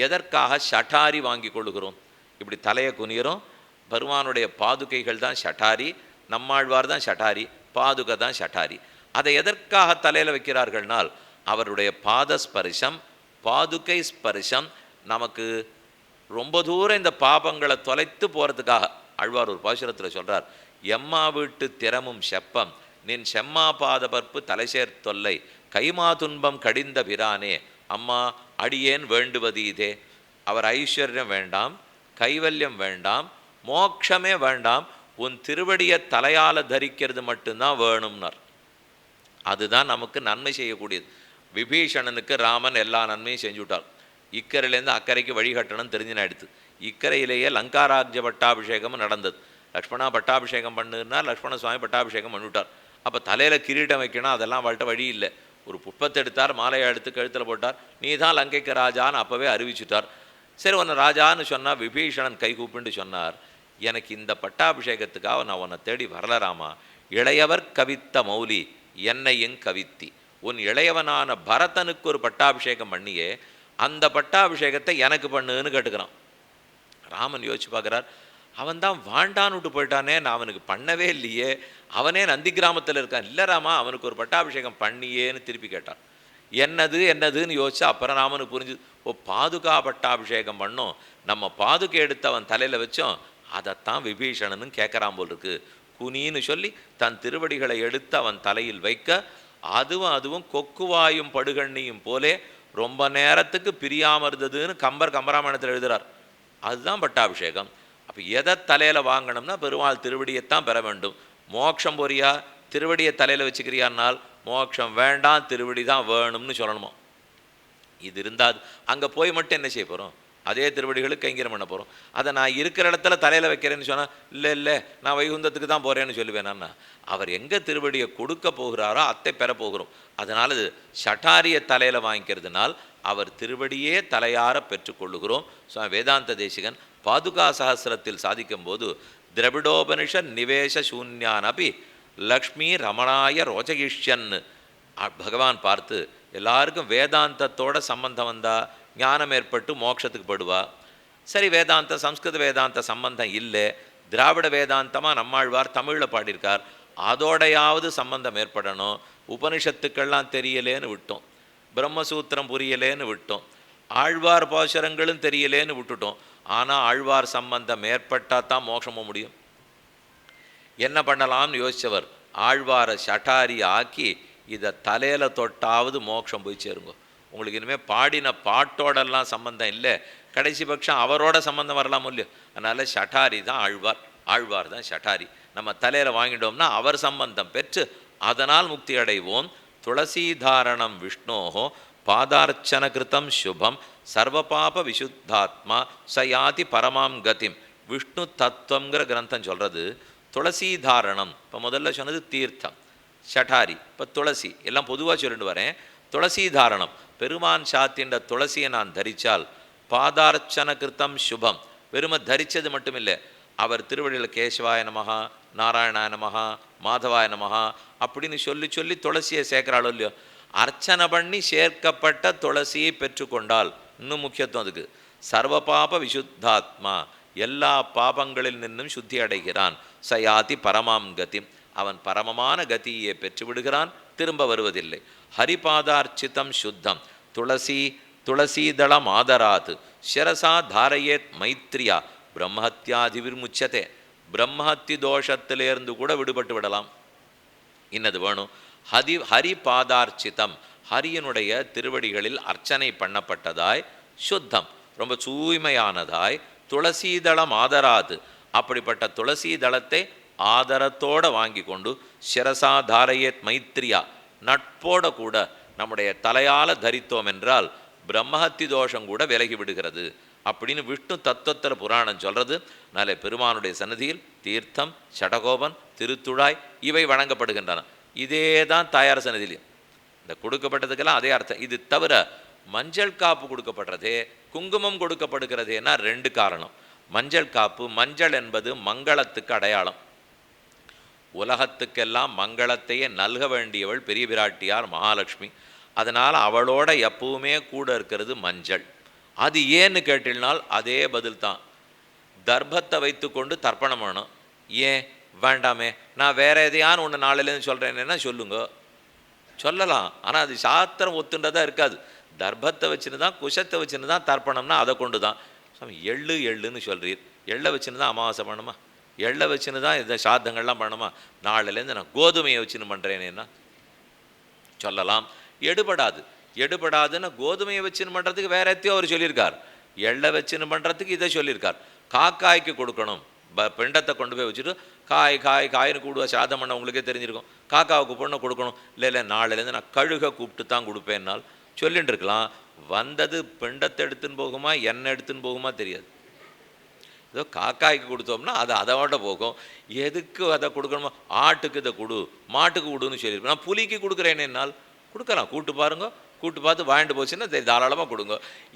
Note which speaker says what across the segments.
Speaker 1: எதற்காக ஷட்டாரி வாங்கி கொள்ளுகிறோம்? இப்படி தலையை குனிகிறோம். பெருமானுடைய பாதுகைகள் தான் ஷட்டாரி, நம்மாழ்வார் தான் ஷட்டாரி, பாதுகை தான் ஷட்டாரி. அதை எதற்காக தலையில் வைக்கிறார்கள்னால் அவருடைய பாத ஸ்பரிசம், பாதுகை ஸ்பரிசம் நமக்கு ரொம்ப தூரம் இந்த பாபங்களை தொலைத்து போகிறதுக்காக. ஆழ்வார் ஒரு பாசுரத்தில் சொல்கிறார், எம்மா வீட்டு திறமும் செப்பம் நின் செம்மா பாத பற்பு தலைசேர் தொல்லை கைமா துன்பம் கடிந்த பிரானே அம்மா அடியேன் வேண்டுவது இதே. அவர் ஐஸ்வர்யம் வேண்டாம், கைவல்யம் வேண்டாம், மோட்சமே வேண்டாம், உன் திருவடியை தலையால் தரிக்கிறது மட்டும்தான் வேணும்னார். அதுதான் நமக்கு நன்மை செய்யக்கூடியது. விபீஷணனுக்கு ராமன் எல்லா நன்மையும் செஞ்சுவிட்டார். இக்கரையிலேருந்து அக்கறைக்கு வழிகட்டணும் தெரிஞ்சுன்னு எடுத்து இக்கரையிலேயே லங்காராஜ்ய பட்டாபிஷேகமும் நடந்தது. லக்ஷ்மணா பட்டாபிஷேகம் பண்ணுன்னா லக்ஷ்மண சுவாமி பட்டாபிஷேகம் பண்ணிவிட்டார். அப்போ தலையில் கிரீட்டம் வைக்கணும், அதெல்லாம் அவள்கிட்ட வழி இல்லை. ஒரு புஷ்பத்தை எடுத்தார், மாலையை எடுத்து கழுத்தில் போட்டார், நீ தான் லங்கைக்கு ராஜான்னு அப்போவே அறிவிச்சுட்டார். சரி, உன்னை ராஜான்னு சொன்னால் விபீஷணன் கை கூப்பிட்டு சொன்னார், எனக்கு இந்த பட்டாபிஷேகத்துக்காக நான் உன்னை தேடி வரலராமா, இளையவர் கவித்த மௌலி என்னையும் கவித்தி, உன் இளையவனான பரதனுக்கு ஒரு பட்டாபிஷேகம் பண்ணியே அந்த பட்டாபிஷேகத்தை எனக்கு பண்ணுன்னு கேட்டுக்கிறான். ராமன் யோசிச்சு பார்க்குறார், அவன் தான் வாண்டான்னு விட்டு போயிட்டானே, நான் அவனுக்கு பண்ணவே இல்லையே, அவனே நந்தி கிராமத்தில் இருக்கான், இல்லை ராமா அவனுக்கு ஒரு பட்டாபிஷேகம் பண்ணியேன்னு திருப்பி கேட்டான். என்னதுன்னு யோசிச்சா அப்புறம் ராமனுக்கு புரிஞ்சு, ஓ பாதுகா பட்டாபிஷேகம் பண்ணோம், நம்ம பாதுகை எடுத்து அவன் தலையில் வச்சோம், அதைத்தான் விபீஷணனும் கேட்குறான் போல் இருக்கு. குனின்னு சொல்லி தன் திருவடிகளை எடுத்து அவன் தலையில் வைக்க அதுவும் கொக்குவாயும் படுகண்ணியும் போலே ரொம்ப நேரத்துக்கு பிரியாமல் இருந்ததுன்னு கம்பராமாயணத்தில் எழுதுகிறார். அதுதான் பட்டாபிஷேகம். அப்போ எதை தலையில் வாங்கணும்னா பெருமாள் திருவடியைத்தான் பெற வேண்டும். மோட்சம் பொரியா திருவடியை தலையில் வச்சுக்கிறியானால் மோட்சம் வேண்டாம், திருவடி தான் வேணும்னு சொல்லணுமோ. இது இருந்தால் அங்கே போய் மட்டும் என்ன செய்ய போகிறோம்? அதே திருவடிகளுக்கு கைங்கரம் பண்ண போகிறோம். அதை நான் இருக்கிற இடத்துல தலையில் வைக்கிறேன்னு சொன்னால் இல்லை நான் வைகுந்தத்துக்கு தான் போகிறேன்னு சொல்லுவேனா? அவர் எங்கே திருவடியை கொடுக்க போகிறாரோ அத்தை பெற போகிறோம். அதனால் இது ஷட்டாரியை தலையில் வாங்கிக்கிறதுனால் அவர் திருவடியே தலையார பெற்றுக்கொள்ளுகிறோம். சுவாமி வேதாந்த தேசிகன் பாதுகா சகசிரத்தில் சாதிக்கும் போது திரவிடோபனிஷத் நிவேச சூன்யானபி லக்ஷ்மி ரமணாய ரோஜகிஷ்யன்னு பகவான் பார்த்து எல்லாருக்கும் வேதாந்தத்தோட சம்பந்தம் வந்தால் ஞானம் ஏற்பட்டு மோட்சத்துக்கு படுவா. சரி, வேதாந்த சம்ஸ்கிருத வேதாந்த சம்பந்தம் இல்லை, திராவிட வேதாந்தமாக நம்மாழ்வார் தமிழில் பாடியிருக்கார், அதோடையாவது சம்பந்தம் ஏற்படணும். உபனிஷத்துக்கள்லாம் தெரியலேன்னு விட்டோம், பிரம்மசூத்திரம் புரியலேன்னு விட்டோம், ஆழ்வார் பாசுரங்களும் தெரியலேன்னு விட்டுட்டோம். ஆனால் ஆழ்வார் சம்பந்தம் ஏற்பட்டால் தான் மோட்சமும் முடியும். என்ன பண்ணலாம்னு யோசித்தவர் ஆழ்வாரை ஷட்டாரி ஆக்கி இதை தலையில் தொட்டாவது மோட்சம் போய் சேருங்க. உங்களுக்கு இனிமேல் பாடின பாட்டோடெல்லாம் சம்பந்தம் இல்லை, கடைசி பட்சம் அவரோட சம்பந்தம் வரலாம் இல்லையோ. அதனால் ஷட்டாரி தான் ஆழ்வார் தான் ஷட்டாரி. நம்ம தலையில் வாங்கிட்டோம்னா அவர் சம்பந்தம் பெற்று அதனால் முக்தி அடைவோம். துளசீதாரணம் விஷ்ணோஹோ பாதார்ச்சன கிருத்தம் சுபம் சர்வபாப விசுத்தாத்மா சயாதி பரமாம் கதிம். விஷ்ணு தத்துவங்கிற கிரந்தம் சொல்கிறது துளசீதாரணம். இப்போ முதல்ல சொன்னது தீர்த்தம், ஷட்டாரி, இப்போ துளசி, எல்லாம் பொதுவாக சொல்லிட்டு வரேன். துளசீதாரணம், பெருமான் சாத்தின்ற துளசியை நான் தரித்தால் பாதார்ச்சன கிருத்தம் சுபம். வெறுமை தரித்தது மட்டும் இல்லை, அவர் திருவடியில் கேசவாய நமஹா, நாராயணாய நமஹா, மாதவாய நமஹா அப்படின்னு சொல்லி துளசியை சேர்க்குறாளோ இல்லையோ, அர்ச்சனை பண்ணி சேர்க்கப்பட்ட துளசியை பெற்றுக்கொண்டால் இன்னும் முக்கியத்துவம் அதுக்கு. சர்வபாப விசுத்தாத்மா, எல்லா பாபங்களில் நின்றும் சுத்தி அடைகிறான். சயாதி பரமாம் கதி, அவன் பரமமான கதியை பெற்று விடுகிறான், திரும்ப வருவதில்லை. ஹரிபாதார்ச்சிதம் சுத்தம் துளசீதளம் ஆதராத் சிரசா தாரையேத் மைத்ரியா பிரம்மஹத்யாதி விர்முச்சதே. பிரம்மஹத்தி தோஷத்திலேருந்து கூட விடுபட்டு விடலாம். இன்னது வேணும், ஹரிபாதார்ச்சிதம், ஹரியனுடைய திருவடிகளில் அர்ச்சனை பண்ணப்பட்டதாய், சுத்தம் ரொம்ப தூய்மையானதாய், துளசீதளம் ஆதராது, அப்படிப்பட்ட துளசி தளத்தை ஆதரத்தோடு வாங்கி கொண்டு சிரசா தாரையேத் மைத்ரியா, நட்போட கூட நம்முடைய தலையால் தரித்தோம் என்றால் பிரம்மஹத்தி தோஷம் கூட விலகி விடுகிறது அப்படின்னு விஷ்ணு தத்துவத்தில் புராணம் சொல்கிறது. நாளை பெருமானுடைய சன்னதியில் தீர்த்தம், சடகோபன், திருத்துழாய் இவை வழங்கப்படுகின்றன. இதே தான் தாயார் சன்னதியிலையும் இந்த கொடுக்கப்பட்டதுக்கெல்லாம் அதே அர்த்தம். இது தவிர மஞ்சள் காப்பு கொடுக்கப்படுறதே, குங்குமம் கொடுக்கப்படுகிறதேன்னா ரெண்டு காரணம். மஞ்சள் காப்பு, மஞ்சள் என்பது மங்களத்துக்கு அடையாளம். உலகத்துக்கெல்லாம் மங்களத்தையே நல்க வேண்டியவள் பெரிய பிராட்டியார் மகாலட்சுமி. அதனால் அவளோட எப்பவுமே கூட இருக்கிறது மஞ்சள். அது ஏன்னு கேட்டினால் அதே பதில் தான். தர்ப்பத்தை வைத்து கொண்டு தர்ப்பணம் வேணும். ஏன் வேண்டாமே? நான் வேற எதையானு ஒன்று நாளையிலேருந்து சொல்கிறேன்னா சொல்லுங்க, சொல்லலாம். ஆனால் அது சாத்திரம் ஒத்துன்றதா இருக்காது. தர்ப்பத்தை வச்சுன்னு தான், குஷத்தை வச்சுன்னு தான் தர்ப்பணம்னா அதை கொண்டு தான். எள்ளுன்னு சொல்கிறீர், எள்ளை வச்சுன்னு தான் அமாவாசை பண்ணணுமா? எள்ளை வச்சுன்னு தான் இந்த சாத்தங்கள்லாம் பண்ணணுமா? நாளிலேருந்து நான் கோதுமையை வச்சுன்னு பண்ணுறேனேன்னா சொல்லலாம். எடுபடாதுன்னு கோதுமையை வச்சுன்னு பண்ணுறதுக்கு வேற எத்தையோ அவர் சொல்லியிருக்கார். எள்ளை வச்சுன்னு பண்ணுறதுக்கு இதை சொல்லியிருக்கார். காக்காய்க்கு கொடுக்கணும், பிண்டத்தை கொண்டு போய் வச்சுட்டு காயின்னு கூடுவா சாதம் பண்ண உங்களுக்கே தெரிஞ்சிருக்கும். காக்காவுக்கு பொண்ணை கொடுக்கணும். இல்லை நாளிலேருந்து நான் கழுகை கூப்பிட்டு தான் கொடுப்பேன்னால் சொல்லிட்டு இருக்கலாம். வந்தது பிண்டத்தை எடுத்துன்னு போகுமா எண்ணெய் எடுத்துன்னு போகுமா தெரியாது. ஏதோ காக்காய்க்கு கொடுத்தோம்னா அது அதோட போகும். எதுக்கு அதை கொடுக்கணுமோ? ஆட்டுக்கு இதை கொடு, மாட்டுக்கு கொடுன்னு சொல்லியிருக்கேன். நான் புலிக்கு கொடுக்குறேன்னால் கொடுக்கலாம். கூட்டு பார்த்து வாங்கிட்டு போச்சுன்னா தாராளமாக கொடுங்க.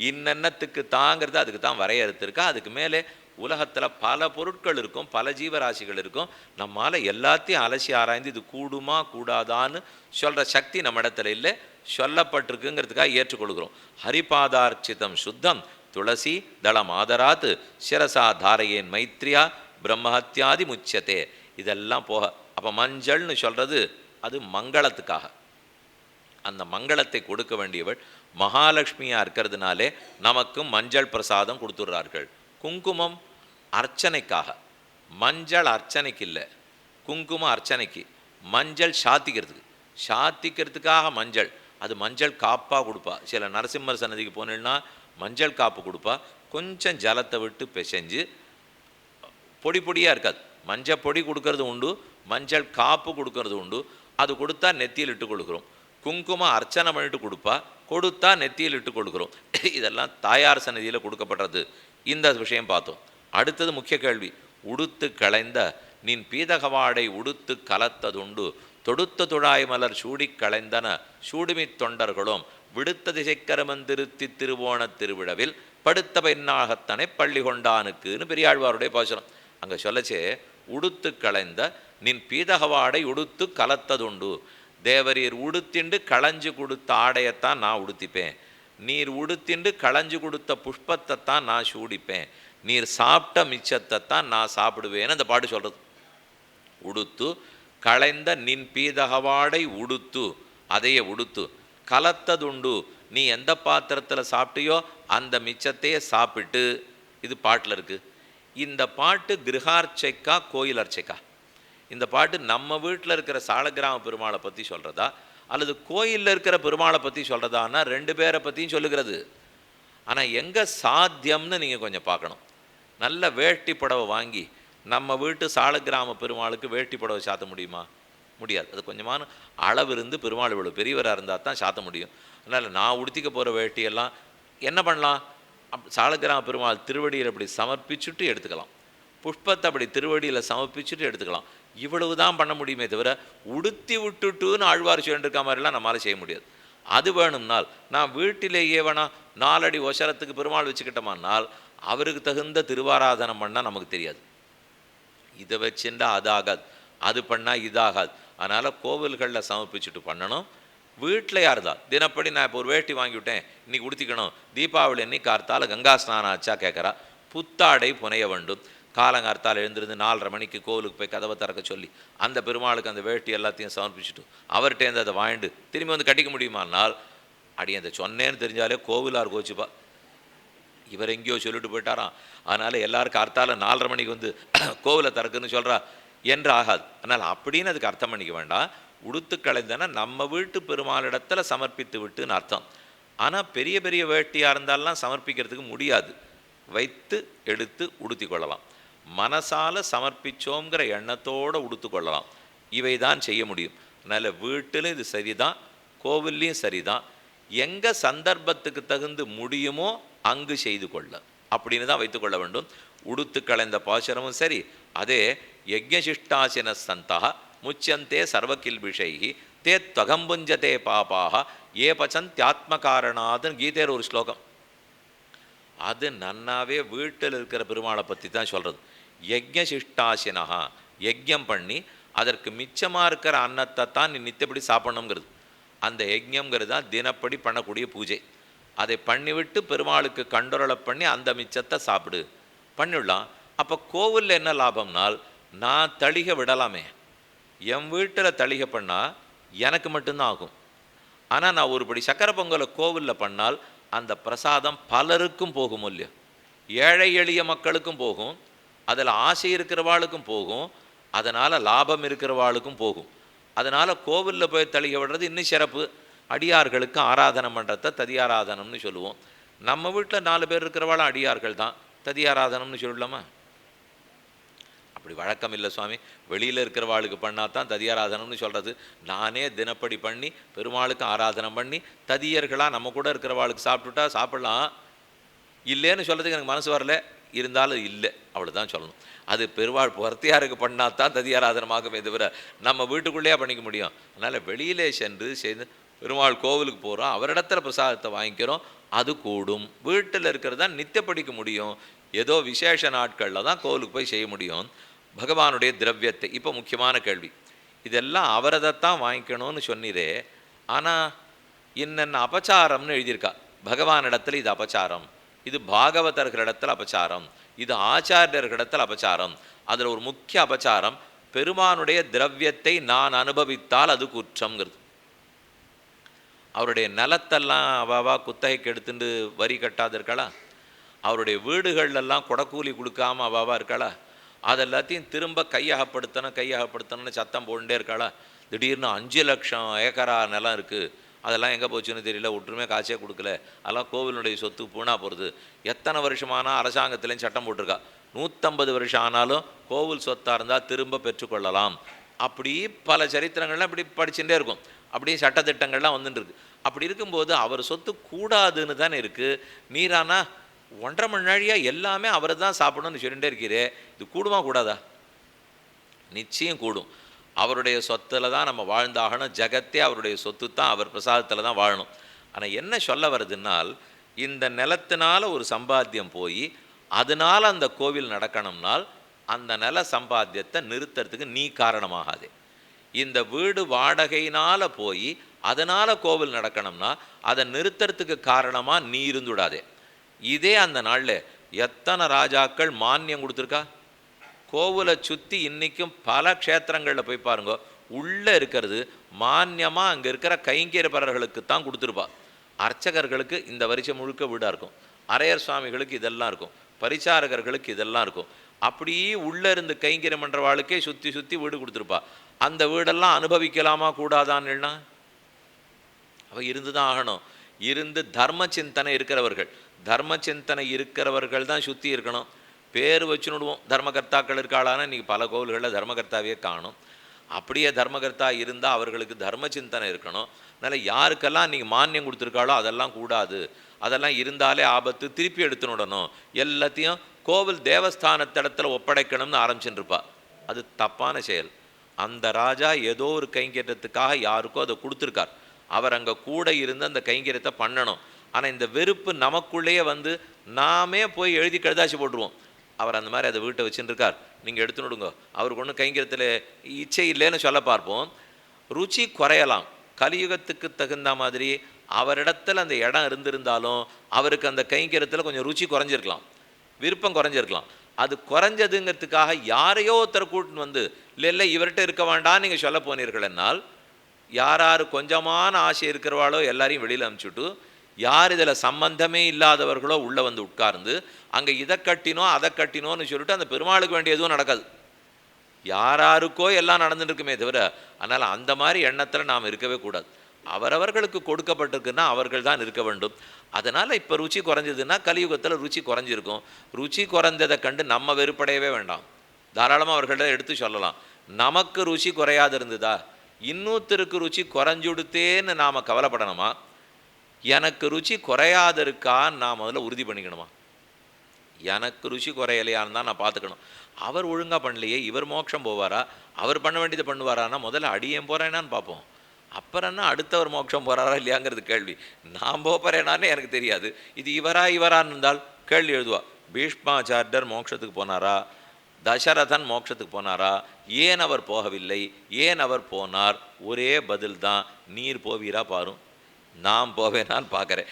Speaker 1: இன்னத்துக்கு தாங்கிறது அதுக்கு தான் வரையறுத்து இருக்கா. அதுக்கு மேலே உலகத்தில் பல பொருட்கள் இருக்கும், பல ஜீவராசிகள் இருக்கும். நம்மால் எல்லாத்தையும் அலசி ஆராய்ந்து இது கூடுமா கூடாதான்னு சொல்கிற சக்தி நம்ம இடத்துல இல்லை. சொல்லப்பட்டிருக்குங்கிறதுக்காக ஏற்றுக்கொள்கிறோம். ஹரிபாதார்ச்சிதம் சுத்தம் துளசி தளம் ஆதராத்து சிரசா தாரையேன் மைத்ரியா பிரம்மஹத்யாதி முச்சத்தே. இதெல்லாம் போக அப்போ மஞ்சள்னு சொல்கிறது அது மங்களத்துக்காக. அந்த மங்களத்தை கொடுக்க வேண்டியவள் மகாலட்சுமியாக இருக்கிறதுனாலே நமக்கு மஞ்சள் பிரசாதம் கொடுத்துடுறார்கள். குங்குமம் அர்ச்சனைக்காக, மஞ்சள் அர்ச்சனைக்கு இல்லை, குங்குமம் அர்ச்சனைக்கு. மஞ்சள் சாத்திக்கிறதுக்காக மஞ்சள். அது மஞ்சள் காப்பாக கொடுப்பா. சில நரசிம்மர் சன்னதிக்கு போனேன்னா மஞ்சள் காப்பு கொடுப்பா. கொஞ்சம் ஜலத்தை விட்டு பிசைஞ்சு, பொடியாக இருக்காது. மஞ்சள் பொடி கொடுக்கறது உண்டு, மஞ்சள் காப்பு கொடுக்கறது உண்டு. அது கொடுத்தா நெத்தியில் இட்டு கொடுக்குறோம். குங்குமம் அர்ச்சனை பண்ணிட்டு கொடுத்தா நெத்தியில் இட்டு கொடுக்குறோம். இதெல்லாம் தாயார் சன்னதியில் கொடுக்கப்படுறது. இந்த விஷயம் பார்த்தோம். அடுத்தது முக்கிய கேள்வி. உடுத்து களைந்த நின் பீதகவாடை உடுத்து கலத்ததுண்டு தொடுத்த துழாய் மலர் சூடி களைந்தன சூடுமி தொண்டர்களும் விடுத்த திசைக்கரமந்திருத்தி திருவோண திருவிழவில் படுத்த பெண்ணாகத்தனை பள்ளி கொண்டானுக்குன்னு பெரியாழ்வாருடைய பாசனம். அங்கே சொல்லச்சே உடுத்து களைந்த நின் பீதகவாடை உடுத்து கலத்ததுண்டு. தேவரீர் உடுத்திண்டு களஞ்சு கொடுத்த ஆடையத்தான் நான் உடுத்திப்பேன். நீர் உடுத்திண்டு களஞ்சு கொடுத்த புஷ்பத்தை தான் நான் சூடிப்பேன். நீர் சாப்பிட்ட மிச்சத்தை தான் நான் சாப்பிடுவேன்னு அந்த பாட்டு சொல்கிறது. உடுத்து களைந்த நின் பீதகவாடை உடுத்து, அதையே உடுத்து கலத்ததுண்டு. நீ எந்த பாத்திரத்தில் சாப்பிட்டியோ அந்த மிச்சத்தையே சாப்பிட்டு. இது பாட்டில் இருக்குது. இந்த பாட்டு கிரகார்ச்சைக்கா கோயில் அர்ச்சைக்கா? இந்த பாட்டு நம்ம வீட்டில் இருக்கிற சாலக்கிராம பெருமாளை பற்றி சொல்கிறதா அல்லது கோயிலில் இருக்கிற பெருமாளை பற்றி சொல்கிறதான்னா ரெண்டு பேரை பற்றியும் சொல்லுகிறது. ஆனால் எங்கே சாத்தியம்னு நீங்கள் கொஞ்சம் பார்க்கணும். நல்ல வேட்டி புடவை வாங்கி நம்ம வீட்டு சாலக்கிராம பெருமாளுக்கு வேட்டி புடவை சாத்த முடியுமா? முடியாது. அது கொஞ்சமான அளவு இருந்து பெருமாள் இவ்வளோ பெரியவராக இருந்தால் தான் சாத்த முடியும். அதனால் நான் உடுத்திக்க போகிற வேட்டியெல்லாம் என்ன பண்ணலாம்? சாலக்கிராம பெருமாள் திருவடியில் அப்படி சமர்ப்பிச்சுட்டு எடுத்துக்கலாம். புஷ்பத்தை அப்படி திருவடியில் சமர்ப்பிச்சுட்டு எடுத்துக்கலாம். இவ்வளவு தான் பண்ண முடியுமே தவிர உடுத்தி விட்டுட்டுன்னு ஆழ்வார் சொல்லிருக்க மாதிரிலாம் நம்மளால் செய்ய முடியாது. அது வேணும்னால் நான் வீட்டிலேயே வேணா 4 அடி ஒசரத்துக்கு பெருமாள் வச்சுக்கிட்டோம்னால் அவருக்கு தகுந்த திருவாராதனம் பண்ணால் நமக்கு தெரியாது. இதை வச்சுட்டா அது ஆகாது, அது பண்ணால் இதாகாது. அதனால் கோவில்களில் சமர்ப்பிச்சுட்டு பண்ணணும். வீட்டில் யார் தான் தினப்படி நான் இப்போ ஒரு வேட்டி வாங்கிவிட்டேன், இன்றைக்கி உடுத்திக்கணும், தீபாவளி அன்னைக்கு கார்த்தால் கங்கா ஸ்நானம் ஆச்சா கேட்குறா. புத்தாடை புனைய வேண்டும். காலங்கார்த்தால் எழுந்திருந்து 4:30 மணிக்கு கோவிலுக்கு போய் கதவை திறக்க சொல்லி அந்த பெருமாளுக்கு அந்த வேட்டி எல்லாத்தையும் சமர்ப்பிச்சுட்டு அவர்கிட்டேருந்து அதை வாங்கிட்டு திரும்பி வந்து கட்டிக்க முடியுமானால் அடி அந்த சொன்னேன்னு தெரிஞ்சாலே கோவிலார் கோச்சுப்பா. இவர் எங்கேயோ சொல்லிட்டு போயிட்டாராம், அதனால் எல்லாருக்கும் அர்த்தால 4:30 மணிக்கு வந்து கோவிலை திறக்குன்னு சொல்கிறா என்று ஆகாது. அதனால் அப்படின்னு அதுக்கு அர்த்தம் பண்ணிக்க வேண்டாம். உடுத்து களைந்தன நம்ம வீட்டு பெருமாளிடத்தில் சமர்ப்பித்து விட்டுன்னு அர்த்தம். ஆனால் பெரிய பெரிய வேட்டியாக இருந்தாலாம் சமர்ப்பிக்கிறதுக்கு முடியாது. வைத்து எடுத்து உடுத்தி கொள்ளலாம். மனசால சமர்ப்பிச்சோங்கிற எண்ணத்தோடு உடுத்து கொள்ளலாம். இவை தான் செய்ய முடியும். அதனால் வீட்டிலும் இது சரிதான், கோவில்லையும் சரிதான். எங்கே சந்தர்ப்பத்துக்கு தகுந்து முடியுமோ அங்கு செய்து கொள்ள அப்படின்னு தான் வைத்துக்கொள்ள வேண்டும். உடுத்து களைந்த பாசுரமும் சரி. அதே யஜ்ஞசிஷ்டாசின சந்தா முச்சந்தே சர்வகில்பிஷைஹி தே துவகம்புஞ்சதே பாபாக ஏ பச்சந்தியாத்ம காரணாதுன்னு கீதையில் ஒரு ஸ்லோகம். அது நன்னாவே வீட்டில் இருக்கிற பெருமாளை பற்றி தான் சொல்கிறது. யஜ்ஞசிஷ்டாசினஹா, யஜ்ஞம் பண்ணி அதற்கு மிச்சமாக இருக்கிற அன்னத்தை தான் நீ நித்தப்படி சாப்பிடணுங்கிறது. அந்த யஜ்ஞங்கிறது தான் தினப்படி பண்ணக்கூடிய பூஜை. அதை பண்ணிவிட்டு பெருமாளுக்கு கண்டொரளை பண்ணி அந்த மிச்சத்தை சாப்பிடு பண்ணிடலாம். அப்போ கோவிலில் என்ன லாபம்னால், நான் தளிகை விடலாமே, என் வீட்டில் தளிகை பண்ணால் எனக்கு மட்டும்தான் ஆகும். ஆனால் நான் ஒருபடி சக்கரை பொங்கலை கோவிலில் பண்ணால் அந்த பிரசாதம் பலருக்கும் போகும் இல்லையோ, ஏழை எளிய மக்களுக்கும் போகும், அதில் ஆசை இருக்கிறவாளுக்கும் போகும், அதனால் லாபம் இருக்கிறவாளுக்கும் போகும். அதனால் கோவிலில் போய் தளிகை விடுறது இன்னும் சிறப்பு. அடியார்களுக்கு ஆராதனை பண்ணுறத ததியாராதனம்னு சொல்லுவோம். நம்ம வீட்டில் 4 பேர் இருக்கிறவாளும் அடியார்கள் தான், ததியாராதனம்னு சொல்லலாமா? அப்படி வழக்கம் இல்லை சுவாமி. வெளியில் இருக்கிறவாளுக்கு பண்ணால் தான் ததியாராதனம்னு சொல்கிறது. நானே தினப்படி பண்ணி பெருமாளுக்கு ஆராதனை பண்ணி ததியர்களாக நம்ம கூட இருக்கிறவாளுக்கு சாப்பிட்டுட்டா சாப்பிட்லாம். இல்லைன்னு சொல்கிறதுக்கு எனக்கு மனசு வரல, இருந்தாலும் இல்லை அவ்வளோதான் சொல்லணும். அது பெருவாள் பொறுத்தியாருக்கு பண்ணால் தான் ததியாராதனமாகவே தவிர நம்ம வீட்டுக்குள்ளேயே பண்ணிக்க முடியும். அதனால் வெளியிலே சென்று செய்து பெருமாள் கோவிலுக்கு போகிறோம், அவரிடத்துல பிரசாதத்தை வாங்கிக்கிறோம், அது கூடும். வீட்டில் இருக்கிறது தான் நித்தியப்படிக்க முடியும். ஏதோ விசேஷ நாட்களில் தான் கோவிலுக்கு போய் செய்ய முடியும் பகவானுடைய திரவியத்தை. இப்போ முக்கியமான கேள்வி, இதெல்லாம் அவரதைத்தான் வாங்கிக்கணும்னு சொன்னீரே, ஆனால் என்னென்ன அபச்சாரம்னு எழுதியிருக்கா பகவானிடத்தில். இது அபச்சாரம், இது பாகவதர்களிடத்தில் அபச்சாரம், இது ஆச்சாரியர்களிடத்தில் அபச்சாரம். அதில் ஒரு முக்கிய அபச்சாரம், பெருமானுடைய திரவியத்தை நான் அனுபவித்தால் அது குற்றம்ங்கிறது. அவருடைய நிலத்தெல்லாம் அவாவா குத்தகைக்கு எடுத்துட்டு வரி கட்டாது இருக்காளா? அவருடைய வீடுகள்லாம் கொடக்கூலி கொடுக்காம அவாவா இருக்காளா? அதெல்லாத்தையும் திரும்ப கையகப்படுத்தணும்னு சத்தம் போட்டுட்டே இருக்காளா? திடீர்னு 5 லட்சம் ஏக்கரா நிலம் இருக்குது, அதெல்லாம் எங்கே போச்சுன்னு தெரியல, ஒற்றுமே காசே கொடுக்கல, அதெல்லாம் கோவிலுடைய சொத்து பூணா போகிறது. எத்தனை வருஷமானால் அரசாங்கத்துலேயும் சட்டம் போட்டிருக்கா, 150 வருஷம் ஆனாலும் கோவில் சொத்தாக இருந்தால் திரும்ப பெற்றுக்கொள்ளலாம். அப்படி பல சரித்திரங்கள்லாம் இப்படி படிச்சுட்டே இருக்கும். அப்படியே சட்டத்திட்டங்கள்லாம் வந்துட்டுருக்கு. அப்படி இருக்கும்போது அவர் சொத்து கூடாதுன்னு தானே இருக்குது. நீரானா 1.5 மணி நாழியாக எல்லாமே அவர் தான் சாப்பிடணும்னு சொல்லிகிட்டே இருக்கிறே, இது கூடுமா கூடாதா? நிச்சயம் கூடும். அவருடைய சொத்தில் தான் நம்ம வாழ்ந்தாகணும். ஜகத்தே அவருடைய சொத்து தான், அவர் பிரசாதத்தில் தான் வாழணும். ஆனால் என்ன சொல்ல வருதுன்னால், இந்த நிலத்தினால ஒரு சம்பாத்தியம் போய் அதனால் அந்த கோவில் நடக்கணும்னால் அந்த நில சம்பாத்தியத்தை நிறுத்துறதுக்கு நீ காரணமாகாதே. இந்த வீடு வாடகையினால் போய் அதனால் கோவில் நடக்கணும்னா அதை நிறுத்துறதுக்கு காரணமாக நீ இருந்துடாதே. இதே அந்த நாளில் எத்தனை ராஜாக்கள் மானியம் கொடுத்துருக்கா? கோவிலை சுற்றி இன்றைக்கும் பல க்ஷேத்திரங்களில் போய் பாருங்க, உள்ளே இருக்கிறது மானியமாக அங்கே இருக்கிற கைங்கரப்பரர்களுக்கு தான் கொடுத்துருப்பா. அர்ச்சகர்களுக்கு இந்த வருஷம் முழுக்க வீடாக இருக்கும், அரையர் சுவாமிகளுக்கு இதெல்லாம் இருக்கும், பரிசாரகர்களுக்கு இதெல்லாம் இருக்கும். அப்படியே உள்ளே இருந்து கைங்கரம் பண்ணுறவாளுக்கே சுற்றி சுற்றி வீடு கொடுத்துருப்பா. அந்த வீடெல்லாம் அனுபவிக்கலாமா கூடாதான்னா? அவள் இருந்து தான் ஆகணும். இருந்து தர்ம சிந்தனை இருக்கிறவர்கள் தான் சுற்றி இருக்கணும். பேர் வச்சுன்னு விடுவோம் தர்மகர்த்தாக்கள் இருக்காளான. இன்றைக்கி பல கோவில்களில் தர்மகர்த்தாவே காணும். அப்படியே தர்மகர்த்தா இருந்தால் அவர்களுக்கு தர்ம சிந்தனை இருக்கணும். அதனால் யாருக்கெல்லாம் இன்றைக்கி மானியம் கொடுத்துருக்காளோ அதெல்லாம் கூடாது, அதெல்லாம் இருந்தாலே ஆபத்து, திருப்பி எடுத்துன்னு விடணும், எல்லாத்தையும் கோவில் தேவஸ்தானத்திடத்தில் ஒப்படைக்கணும்னு ஆரம்பிச்சுருப்பா. அது தப்பான செயல். அந்த ராஜா ஏதோ ஒரு கைங்கரியத்துக்காக யாருக்கோ அதை கொடுத்துருக்கார், அவர் அங்கே கூட இருந்து அந்த கைங்கரியத்தை பண்ணணும். ஆனால் இந்த வெறுப்பு நமக்குள்ளேயே வந்து நாமே போய் எழுதி கழுதாச்சு போட்டுருவோம். அவர் அந்த மாதிரி அதை வீட்டை வச்சுருக்கார், நீங்கள் எடுத்துன்னு விடுங்க, அவருக்கு ஒன்றும் கைங்கரியத்தில் இச்சை இல்லைன்னு சொல்ல பார்ப்போம். ருச்சி குறையலாம். கலியுகத்துக்கு தகுந்த மாதிரி அவரிடத்தில் அந்த இடம் இருந்திருந்தாலும் அவருக்கு அந்த கைங்கரியத்தில் கொஞ்சம் ருச்சி குறைஞ்சிருக்கலாம், விருப்பம் குறைஞ்சிருக்கலாம். அது குறைஞ்சதுங்கிறதுக்காக யாரையோ ஒருத்தர் கூட்டின்னு வந்து இல்லை இவர்கிட்ட இருக்க வேண்டாம் நீங்கள் சொல்ல போனீர்கள் என்னால், யார் கொஞ்சமான ஆசை இருக்கிறவாளோ எல்லாரையும் வெளியில் அனுப்பிச்சுட்டு, யார் இதில் சம்பந்தமே இல்லாதவர்களோ உள்ளே வந்து உட்கார்ந்து அங்கே இதை கட்டினோ அதை கட்டினோன்னு சொல்லிட்டு அந்த பெருமாளுக்கு வேண்டிய எதுவும் நடக்காது. யாருக்கோ எல்லாம் நடந்துட்டு இருக்குமே தவிர. அதனால் அந்த மாதிரி எண்ணத்தில் நாம் இருக்கவே கூடாது. அவரவர்களுக்கு கொடுக்கப்பட்டிருக்குன்னா அவர்கள் தான் இருக்க வேண்டும். அதனால் இப்போ ருச்சி குறைஞ்சதுன்னா கலியுகத்தில் ருச்சி குறைஞ்சிருக்கும். ருச்சி குறைஞ்சதை கண்டு நம்ம வெறுப்படையவே வேண்டாம், தாராளமாக அவர்கள்ட்ட எடுத்து சொல்லலாம். நமக்கு ருச்சி குறையாது இருந்ததா, இன்னொருத்தருக்கு ருச்சி குறைஞ்சுடுத்தேன்னு நாம் கவலைப்படணுமா? எனக்கு ருச்சி குறையாது இருக்கான்னு நான் முதல்ல உறுதி பண்ணிக்கணுமா? எனக்கு ருச்சி குறையலையான்னு தான் நான் பார்த்துக்கணும். அவர் ஒழுங்காக பண்ணலையே, இவர் மோட்சம் போவாரா, அவர் பண்ண வேண்டியதை பண்ணுவாரான்னா முதல்ல அடியேன் போகிறேன்னான்னு பார்ப்போம். அப்புறம்னா அடுத்தவர் மோட்சம் போகிறாரா இல்லையாங்கிறது கேள்வி. நான் போகிறேனான்னு எனக்கு தெரியாது. இது இவரான்னு இருந்தால் கேள்வி எழுதுவா. பீஷ்மாச்சாரியர் மோட்சத்துக்கு போனாரா, தசரதன் மோட்சத்துக்கு போனாரா, ஏன் அவர் போகவில்லை, ஏன் அவர் போனார்? ஒரே பதில் தான், நீர் போவீரா பாரும். நான் போவேனான்னு பார்க்குறேன்.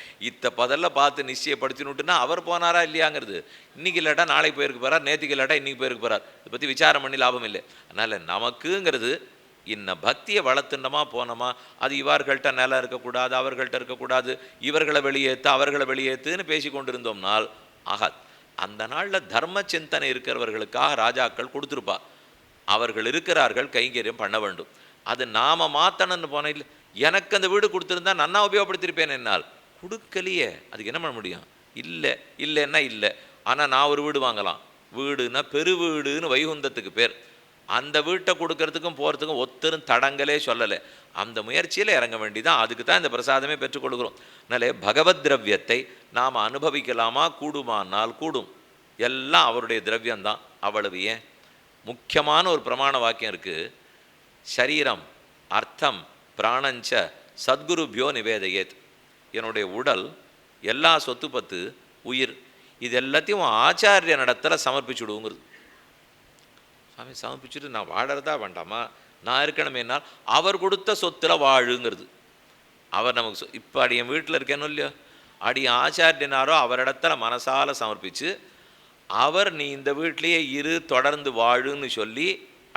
Speaker 1: பதல்ல பார்த்து நிச்சயப்படுத்தினுட்டுனா அவர் போனாரா இல்லையாங்கிறது. இன்றைக்கி இல்லாட்டா நாளைக்கு போயிருக்கு போகிறார், நேற்றுக்கு இல்லாட்டா இன்றைக்கி போயிருக்கு போகிறார். இதை பற்றி விசாரம் பண்ணி லாபம் இல்லை. அதனால் நமக்குங்கிறது இன்ன பக்தியை வளர்த்துண்டமா போனோமா, அது இவர்கள்ட்ட நிலம் இருக்கக்கூடாது, அவர்கள்ட்ட இருக்கக்கூடாது, இவர்களை வெளியேற்று அவர்களை வெளியேற்றுன்னு பேசி கொண்டு இருந்தோம்னால் ஆகாது. அந்த நாளில் தர்ம சிந்தனை இருக்கிறவர்களுக்காக ராஜாக்கள் கொடுத்துருப்பா. அவர்கள் இருக்கிறார்கள், கைங்கரியம் பண்ண வேண்டும். அது நாம் மாற்றணும்னு போன இல்லை. எனக்கு அந்த வீடு கொடுத்துருந்தா நன்னா உபயோகப்படுத்திருப்பேன். என்னால் கொடுக்கலையே, அதுக்கு என்ன பண்ண முடியும்? இல்லை இல்லைன்னா இல்லை. ஆனால் நான் ஒரு வீடு வாங்கலாம். வீடுன்னா பெரு வீடுன்னு வைகுந்தத்துக்கு பேர். அந்த வீட்டை கொடுக்கறதுக்கும் போகிறதுக்கும் ஒத்தரும் தடங்களே சொல்லலை. அந்த முயற்சியில் இறங்க வேண்டிதான். அதுக்கு தான் இந்த பிரசாதமே பெற்றுக்கொள்கிறோம். அதனாலே பகவத் திரவியத்தை நாம் அனுபவிக்கலாமா? கூடுமானால் கூடும். எல்லாம் அவருடைய திரவியம்தான். அவ்வளவு ஏன்? முக்கியமான ஒரு பிரமாண வாக்கியம் இருக்குது. சரீரம் அர்த்தம் பிராணஞ்ச சத்குருபியோ நிவேதையேத். என்னுடைய உடல், எல்லா சொத்து பத்து, உயிர், இது எல்லாத்தையும் ஆச்சாரிய நடத்தில் சமர்ப்பிச்சுடுங்கிறது. சாமி சமர்ப்பிச்சுட்டு நான் வாழறதா வேண்டாமா? நான் இருக்கணுமேனால் அவர் கொடுத்த சொத்தில் வாழுங்கிறது. அவர் நமக்கு இப்போ அடி என் வீட்டில் இருக்கேன்னு இல்லையோ, அடி ஆச்சாரியனாரோ அவரிடத்துல மனசால சமர்ப்பித்து அவர் நீ இந்த வீட்டிலேயே இரு, தொடர்ந்து வாழுன்னு சொல்லி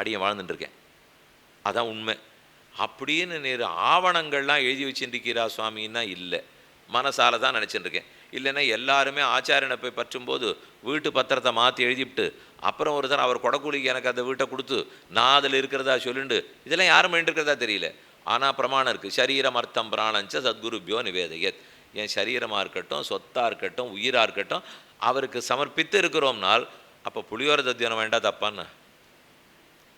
Speaker 1: அடியை வாழ்ந்துட்டுருக்கேன். அதான் உண்மை. அப்படின்னு நீர் ஆவணங்கள்லாம் எழுதி வச்சுருக்கிறா சுவாமின்னா இல்லை, மனசால தான் நினச்சிட்டுருக்கேன். இல்லைன்னா எல்லாருமே ஆச்சாரியனை போய் பற்றும்போது வீட்டு பத்திரத்தை மாற்றி எழுதிவிட்டு அப்புறம் ஒரு தரம் அவர் கொடக்கூலிக்கு எனக்கு அந்த வீட்டை கொடுத்து நான் அதில் இருக்கிறதா சொல்லிண்டு இதெல்லாம் யாரும் இருக்கிறதா தெரியல. ஆனால் பிரமாணம் இருக்குது. சரீரம் அர்த்தம் பிராணஞ்ச சத்குருபியோ நிவேதையத். என் சரீரமாக இருக்கட்டும், சொத்தாக இருக்கட்டும், உயிராக இருக்கட்டும், அவருக்கு சமர்ப்பித்து இருக்கிறோம்னால் அப்போ புளியோர தத்தியானம் வேண்டாம் தப்பான்னு?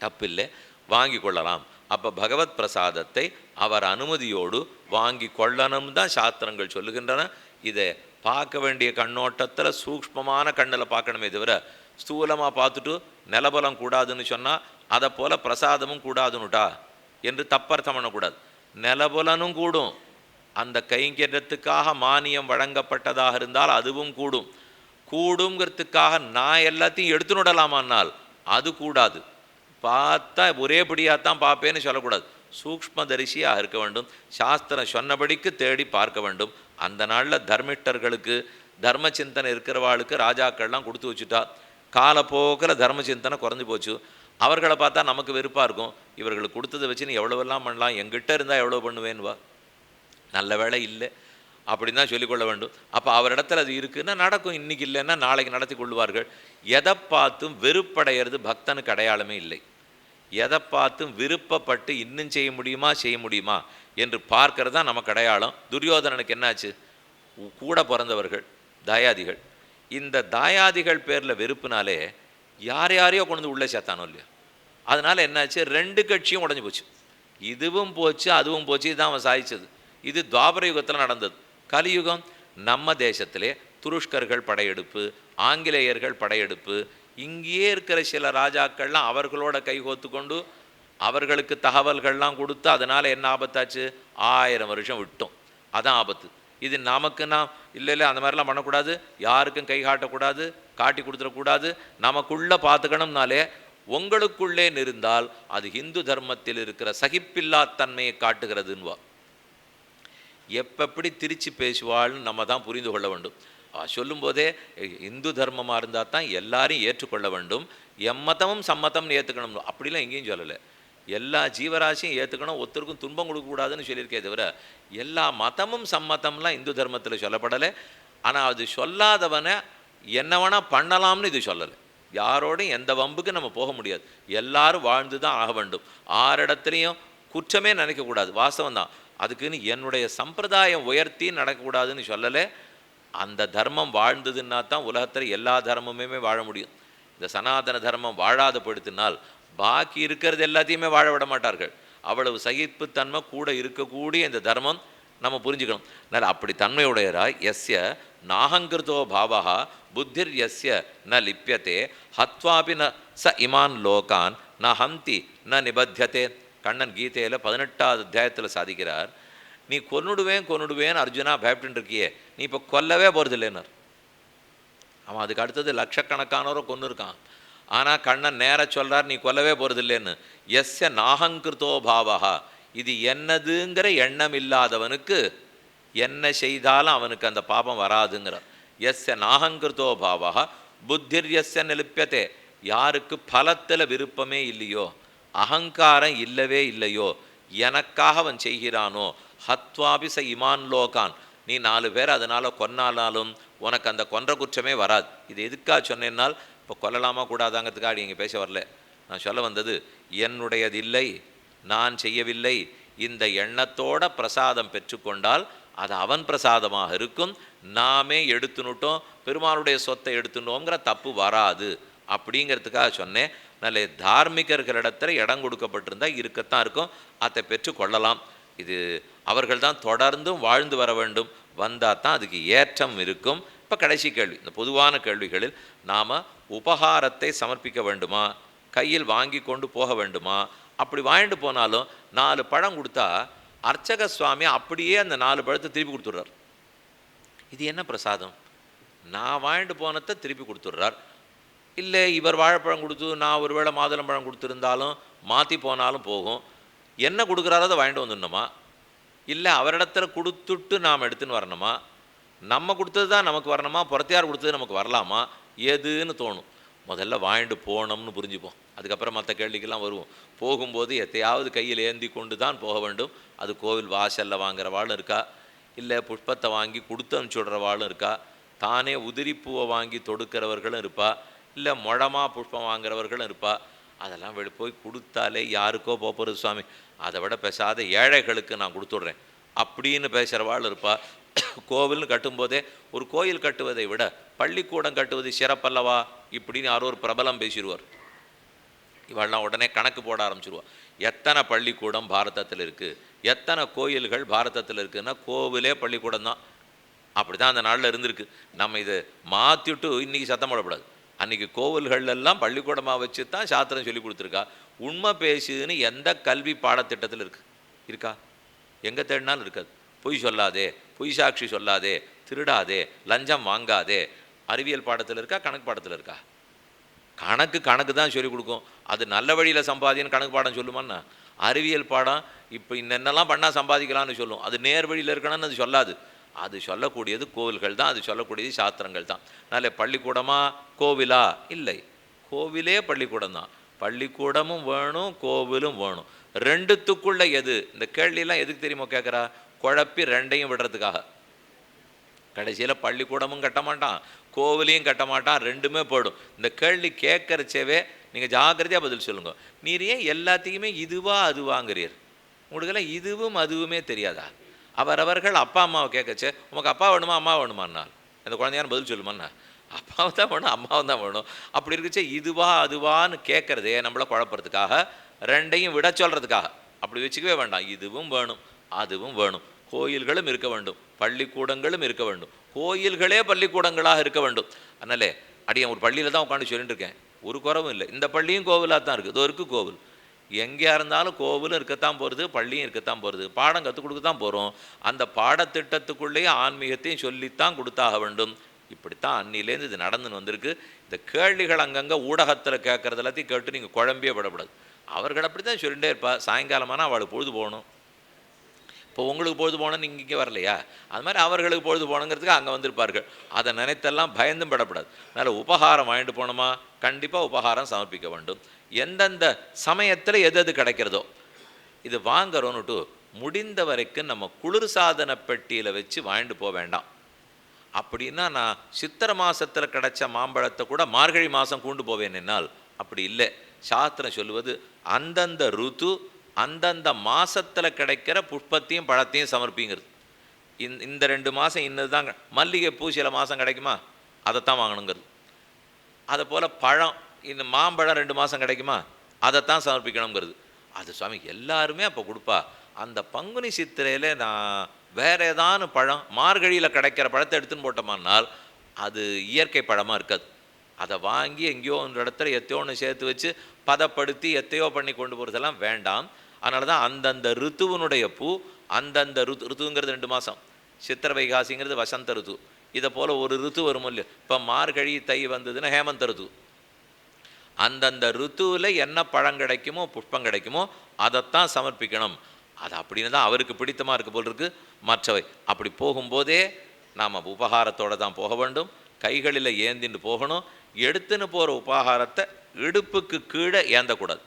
Speaker 1: தப்பில்லை, வாங்கி கொள்ளலாம். அப்போ பகவத் பிரசாதத்தை அவர் அனுமதியோடு வாங்கி கொள்ளணும் தான் சாஸ்திரங்கள் சொல்லுகின்றன. இதை பார்க்க வேண்டிய கண்ணோட்டத்தில் சூக்ஷ்மமான கண்ணில் பார்க்கணுமே தவிர ஸ்தூலமாக பார்த்துட்டு நிலபலம் கூடாதுன்னு சொன்னால் அதை போல் பிரசாதமும் கூடாதுன்னுட்டா என்று தப்பர்த்தம் பண்ணக்கூடாது. நிலபலனும் கூடும். அந்த கைங்கரியத்துக்காக மானியம் வழங்கப்பட்டதாக இருந்தால் அதுவும் கூடும். கூடுங்கிறதுக்காக நான் எல்லாத்தையும் எடுத்துனுடலாமான்னால் அது கூடாது. பார்த்தா ஒரேபடியாகத்தான் பார்ப்பேன்னு சொல்லக்கூடாது. சூக்ஷ்மதரிசியாக இருக்க வேண்டும். சாஸ்திரம் சொன்னபடிக்கு தேடி பார்க்க வேண்டும். அந்த நாளில் தர்மிஷ்டர்களுக்கு, தர்ம சிந்தனை இருக்கிறவாளுக்கு ராஜாக்கள்லாம் கொடுத்து வச்சுட்டா. காலப்போக்கில் தர்ம சிந்தனை குறைஞ்சி போச்சு. அவர்களை பார்த்தா நமக்கு வெறுப்பாக இருக்கும். இவர்களுக்கு கொடுத்ததை வச்சு நீ எவ்வளவெல்லாம் பண்ணலாம், எங்கிட்ட இருந்தால் எவ்வளோ பண்ணுவேன்வா. நல்ல வேலை இல்லை அப்படின்னு தான் சொல்லிக்கொள்ள வேண்டும். அப்போ அவரிடத்துல அது இருக்குன்னா நடக்கும், இன்றைக்கி இல்லைன்னா நாளைக்கு நடத்தி கொள்வார்கள். எதை பார்த்தும் வெறுப்படைகிறது பக்தனுக்கு அடையாளமே இல்லை. எதை பார்த்தும் விருப்பப்பட்டு இன்னும் செய்ய முடியுமா என்று பார்க்கறது தான் நமக்கு அடையாளம். துரியோதனனுக்கு என்னாச்சு? கூட பிறந்தவர்கள் தாயாதிகள். இந்த தாயாதிகள் பேரில் வெறுப்புனாலே யாரையோ கொண்டு உள்ளே சேர்த்தானோ இல்லையா. அதனால் என்னாச்சு? ரெண்டு கட்சியும் உடஞ்சி போச்சு. இதுவும் போச்சு அதுவும் போச்சு. இதுதான் அவன் சாதிச்சது. இது துவாபர யுகத்தில் நடந்தது. கலியுகம் நம்ம தேசத்திலே துருஷ்கர்கள் படையெடுப்பு, ஆங்கிலேயர்கள் படையெடுப்பு, இங்கேயே இருக்கிற சில ராஜாக்கள்லாம் அவர்களோட கைகோத்து கொண்டு அவர்களுக்கு தகவல்கள்லாம் கொடுத்து அதனால் என்ன ஆபத்தாச்சு? 1000 வருஷம் விட்டோம். அதான் ஆபத்து. இது நமக்கு நாம் இல்லை அந்த மாதிரிலாம் பண்ணக்கூடாது, யாருக்கும் கை காட்டக்கூடாது, காட்டி கொடுத்துடக்கூடாது, நமக்குள்ளே பார்த்துக்கணும்னாலே உங்களுக்குள்ளே இருந்தால் அது இந்து தர்மத்தில் இருக்கிற சகிப்பில்லாத்தன்மையை காட்டுகிறதுன்னுவா. எப்படி திரிச்சு பேசுவாள்னு நம்ம தான் புரிந்து கொள்ள வேண்டும். சொல்லும்போதே இந்து தர்மமாக இருந்தால் தான் எல்லாரையும் ஏற்றுக்கொள்ள வேண்டும், எம்மதமும் சம்மதம்னு ஏற்றுக்கணும் அப்படிலாம் எங்கேயும் சொல்லலை. எல்லா ஜீவராசியும் ஏற்றுக்கணும், ஒருத்தருக்கும் துன்பம் கொடுக்கக்கூடாதுன்னு சொல்லியிருக்கே தவிர எல்லா மதமும் சம்மதம்லாம் இந்து தர்மத்தில் சொல்லப்படலை. ஆனால் அது சொல்லாதவனை என்ன வேணால் பண்ணலாம்னு இது சொல்லலை. யாரோடையும் எந்த வம்புக்கு நம்ம போக முடியாது. எல்லாரும் வாழ்ந்து தான் ஆக வேண்டும். ஆரிடத்துலையும் குற்றமே நினைக்கக்கூடாது. வாஸ்தவம் தான். அதுக்குன்னு என்னுடைய சம்பிரதாயம் உயர்த்தி நடக்கக்கூடாதுன்னு சொல்லலை. அந்த தர்மம் வாழ்ந்ததுன்னா தான் உலகத்தில் எல்லா தர்மமுமே வாழ முடியும். இந்த சனாதன தர்மம் வாழாத படுத்தினால் பாக்கி இருக்கிறது எல்லாத்தையுமே வாழ விட மாட்டார்கள். அவ்வளவு சகிப்புத்தன்மை கூட இருக்கக்கூடிய இந்த தர்மம் நம்ம புரிஞ்சுக்கணும். அதனால் அப்படி தன்மையுடையராய் எஸ்ய நாகங்கிருதோ பாவா புத்திர் எஸ்ய ந லிப்பியத்தே ஹத்வாபி ந ச இமான் லோகான் ந ஹந்தி ந நிபத்தியத்தே. கண்ணன் கீதையில் 18வது அத்தியாயத்தில் சாதிக்கிறார். நீ கொன்னுடுவேன் அர்ஜுனா பயப்பட்டு இருக்கியே, நீ இப்போ கொல்லவே போகிறது இல்லைன்னார். அவன் அதுக்கு அடுத்தது லட்சக்கணக்கானோரை கொன்று இருக்கான். ஆனால் கண்ணன் நேர சொல்கிறார் நீ கொல்லவே போகிறது இல்லைன்னு. எஸ்ய நாகங்கிருதோ பாவா, இது என்னதுங்கிற எண்ணம் இல்லாதவனுக்கு என்ன செய்தாலும் அவனுக்கு அந்த பாபம் வராதுங்கிறார். எஸ்ய நாகங்கிருத்தோ பாவா புத்திர்யஸ்ய நிலிப்பியதே. யாருக்கு பலத்தில் விருப்பமே இல்லையோ, அகங்காரம் இல்லவே இல்லையோ, எனக்காக அவன் செய்கிறானோ, ஹத்வாபிச இமான் லோகான், நீ 4 பேர் அதனால் கொன்னாலும் உனக்கு அந்த கொன்ற குற்றமே வராது. இது எதுக்காக சொன்னேன்னால், இப்போ கொல்லலாமா கூடாதாங்கிறதுக்காக இங்கே பேச வரல. நான் சொல்ல வந்தது, என்னுடையது இல்லை, நான் செய்யவில்லை, இந்த எண்ணத்தோட பிரசாதம் பெற்றுக்கொண்டால் அது அவன் பிரசாதமாக இருக்கும். நாமே எடுத்துனுட்டோம், பெருமாளுடைய சொத்தை எடுத்துனோங்கிற தப்பு வராது அப்படிங்கிறதுக்காக சொன்னேன். நல்ல தார்மிகர்களிடத்தில் இடம் கொடுக்கப்பட்டிருந்தால் இருக்கத்தான் இருக்கும், அதை பெற்று கொள்ளலாம். இது அவர்கள் தான் தொடர்ந்தும் வாழ்ந்து வர வேண்டும், வந்தால் தான் அதுக்கு ஏற்றம் இருக்கும். இப்போ கடைசி கேள்வி, இந்த பொதுவான கேள்விகளில் நாம் உபகாரத்தை சமர்ப்பிக்க வேண்டுமா, கையில் வாங்கி கொண்டு போக வேண்டுமா? அப்படி வாங்கிட்டு போனாலும் 4 பழம் கொடுத்தா அர்ச்சக சுவாமி அப்படியே அந்த 4 பழத்தை திருப்பி கொடுத்துட்றார். இது என்ன பிரசாதம்? நான் வாங்கிட்டு போனதை திருப்பி கொடுத்துட்றார். இல்லை இவர் வாழைப்பழம் கொடுத்து நான் ஒரு வேளை மாதுளம்பழம் கொடுத்துருந்தாலும் மாற்றி போனாலும் போகும். என்ன கொடுக்குறாரோ அதை வாங்கிட்டு வந்துடணுமா, இல்லை அவரிடத்துல கொடுத்துட்டு நாம் எடுத்துன்னு வரணுமா? நம்ம கொடுத்தது தான் நமக்கு வரணுமா, புறத்தியார் கொடுத்தது நமக்கு வரலாமா? எதுன்னு தோணும். முதல்ல வாங்கிட்டு போனோம்னு புரிஞ்சுப்போம், அதுக்கப்புறம் மற்ற கேள்விக்கெல்லாம் வருவோம். போகும்போது எத்தையாவது கையில் ஏந்தி கொண்டு தான் போக வேண்டும். அது கோவில் வாசலில் வாங்குறவாளும் இருக்கா, இல்லை புஷ்பத்தை வாங்கி கொடுத்து அனுப்பிச்சுடுறவாளும் இருக்கா, தானே உதிரிப்பூவை வாங்கி தொடுக்கிறவர்களும் இருப்பா, இல்லை முழமாக புஷ்பம் வாங்குறவர்களும் இருப்பா. அதெல்லாம் போய் கொடுத்தாலே யாருக்கோ போகிறது சுவாமி, அதை விட பேசாத ஏழைகளுக்கு நான் கொடுத்துட்றேன் அப்படின்னு பேசுகிறவாள் இருப்பா. கோவில்னு கட்டும்போதே ஒரு கோயில் கட்டுவதை விட பள்ளிக்கூடம் கட்டுவது சிறப்பல்லவா இப்படின்னு யாரோ ஒரு பிரபலம் பேசிடுவார். இவெல்லாம் உடனே கணக்கு போட ஆரம்பிச்சிருவாள். எத்தனை பள்ளிக்கூடம் பாரதத்தில் இருக்குது, எத்தனை கோயில்கள் பாரதத்தில் இருக்குதுன்னா கோவிலே பள்ளிக்கூடம் தான். அப்படி தான் அந்த நாளில் இருந்திருக்கு. நம்ம இதை மாற்றிட்டு இன்றைக்கி சத்தம் போடக்கூடாது. அன்றைக்கி கோவில்கள்லாம் பள்ளிக்கூடமாக வச்சு தான் சாஸ்திரம் சொல்லி கொடுத்துருக்கா. உண்மை பேசுதுன்னு எந்த கல்வி பாடத்திட்டத்தில் இருக்கா? எங்கே தேடினாலும் இருக்காது. பொய் சொல்லாதே, பொய் சாட்சி சொல்லாதே, திருடாதே, லஞ்சம் வாங்காதே அறிவியல் பாடத்தில் இருக்கா, கணக்கு பாடத்தில் இருக்கா? கணக்கு தான் சொல்லிக் கொடுக்கும். அது நல்ல வழியில் சம்பாதின்னு கணக்கு பாடம் சொல்லுமான்னா, அறிவியல் பாடம் இப்போ என்னென்னலாம் பண்ணால் சம்பாதிக்கலாம்னு சொல்லும். அது நேர் வழியில் இருக்கணும்னு அது சொல்லாது. அது சொல்லக்கூடியது கோவில்கள் தான், அது சொல்லக்கூடியது சாஸ்திரங்கள் தான். அதனால் பள்ளிக்கூடமா கோவிலா? இல்லை, கோவிலே பள்ளிக்கூடம் தான். பள்ளிக்கூடமும் வேணும், கோவிலும் வேணும். ரெண்டுத்துக்குள்ளே எது? இந்த கேள்வியெல்லாம் எதுக்கு தெரியுமோ கேட்குறா? குழப்பி ரெண்டையும் விடுறதுக்காக. கடைசியில் பள்ளிக்கூடமும் கட்ட மாட்டான், கோவிலையும் கட்ட மாட்டான், ரெண்டுமே போயிடும். இந்த கேள்வி கேட்கறச்சவே நீங்கள் ஜாக்கிரதையாக பதில் சொல்லுங்க. நீர் ஏன் எல்லாத்தையுமே இதுவா அதுவாங்கிறீர்? உங்களுக்கெல்லாம் இதுவும் அதுவுமே தெரியாதா? அவரவர்கள் அப்பா அம்மாவை கேட்கச்சே, உனக்கு அப்பா வேணுமா அம்மா வேணுமான்னா அந்த குழந்தையான பதில் சொல்லுமாண்ணா, அப்பாவை தான் வேணும் அம்மாவை தான் வேணும். அப்படி இருக்குச்சே இதுவா அதுவான்னு கேட்குறதே நம்மளை குழப்பறதுக்காக, ரெண்டையும் விட சொல்கிறதுக்காக. அப்படி வச்சுக்கவே வேண்டாம். இதுவும் வேணும் அதுவும் வேணும். கோயில்களும் இருக்க வேண்டும், பள்ளிக்கூடங்களும் இருக்க வேண்டும், கோயில்களே பள்ளிக்கூடங்களாக இருக்க வேண்டும். அதனாலே அடியன் ஒரு பள்ளியில் தான் உட்காந்து சொல்லிட்டு இருக்கேன், ஒரு குறவும் இல்லை. இந்த பள்ளியும் கோவிலாக தான் இருக்குது. இதோ இருக்குது கோவில். எங்கேயா இருந்தாலும் கோவிலும் இருக்கத்தான் போகிறது, பள்ளியும் இருக்கத்தான் போகிறது. பாடம் கற்றுக் கொடுக்க தான் போகிறோம். அந்த பாடத்திட்டத்துக்குள்ளேயே ஆன்மீகத்தையும் சொல்லித்தான் கொடுத்தாக வேண்டும். இப்படித்தான் அன்னிலேருந்து இது நடந்துன்னு வந்திருக்கு. இந்த கேள்விகள் அங்கங்கே ஊடகத்தில் கேட்குறது எல்லாத்தையும் கேட்டு நீங்கள் குழம்பியே விடக்கூடாது. அவர்கள் அப்படி தான் சொல்லிகிட்டே இருப்பா. சாயங்காலமானால் அவளுக்கு பொழுது போகணும். இப்போ உங்களுக்கு பொழுது போகணும்னு நீங்கள் இங்கே வரலையா? அது மாதிரி அவர்களுக்கு பொழுது போகணுங்கிறதுக்கு அங்கே வந்திருப்பார்கள். அதை நினைத்தெல்லாம் பயந்தும் படப்படாது. அதனால் உபகாரம் வாங்கிட்டு போனோமா, கண்டிப்பாக உபகாரம் சமர்ப்பிக்க வேண்டும். எந்தெந்த சமயத்தில் எது கிடைக்கிறதோ இது வாங்குறோன்னுட்டு முடிந்த வரைக்கும் நம்ம குளிர்சாதன பெட்டியில் வச்சு வாங்கிட்டு போக வேண்டாம். அப்படின்னா நான் சித்திரை மாதத்தில் கிடைச்ச மாம்பழத்தை கூட மார்கழி மாதம் கொண்டு போவேன் என்னால் அப்படி இல்லை. சாஸ்திரம் சொல்லுவது அந்தந்த ருத்து அந்தந்த மாதத்தில் கிடைக்கிற புஷ்பத்தையும் பழத்தையும் சமர்ப்பிங்கிறது. இந்த 2 மாதம் இன்னது தான். மல்லிகை பூ சில மாதம் கிடைக்குமா, அதைத்தான் வாங்கணுங்கிறது. அதை போல் பழம், இந்த மாம்பழம் 2 மாதம் கிடைக்குமா, அதைத்தான் சமர்ப்பிக்கணுங்கிறது. அது சுவாமி எல்லாருமே அப்போ கொடுப்பா. அந்த பங்குனி சித்திரையில் நான் வேறு ஏதானு பழம் மார்கழியில் கிடைக்கிற பழத்தை எடுத்துன்னு போட்டோமானால் அது இயற்கை பழமாக இருக்காது. அதை வாங்கி எங்கேயோ ஒரு இடத்துல எத்தையோ ஒன்று சேர்த்து வச்சு பதப்படுத்தி எத்தையோ பண்ணி கொண்டு போகிறதெல்லாம் வேண்டாம். அதனால தான் அந்தந்த ருத்துவனுடைய பூ அந்தந்த ருத்துங்கிறது 2 மாதம். சித்திரை வைகாசிங்கிறது வசந்த ருத்து. இதை போல் ஒரு ருத்து வரும் இல்லையோ. இப்போ மார்கழி தை வந்ததுன்னா ஹேமந்த ருத்து. அந்தந்த ருத்துவில் என்ன பழம் கிடைக்குமோ புஷ்பம் கிடைக்குமோ அதைத்தான் சமர்ப்பிக்கணும். அது அப்படின்னு தான் அவருக்கு பிடித்தமாக இருக்க போல் இருக்கு. மற்றவை அப்படி போகும்போதே நாம் உபகாரத்தோடு தான் போக வேண்டும். கைகளில் ஏந்தின்னு போகணும். எடுத்துன்னு போகிற உபகாரத்தை இடுப்புக்கு கீழே ஏந்தக்கூடாது.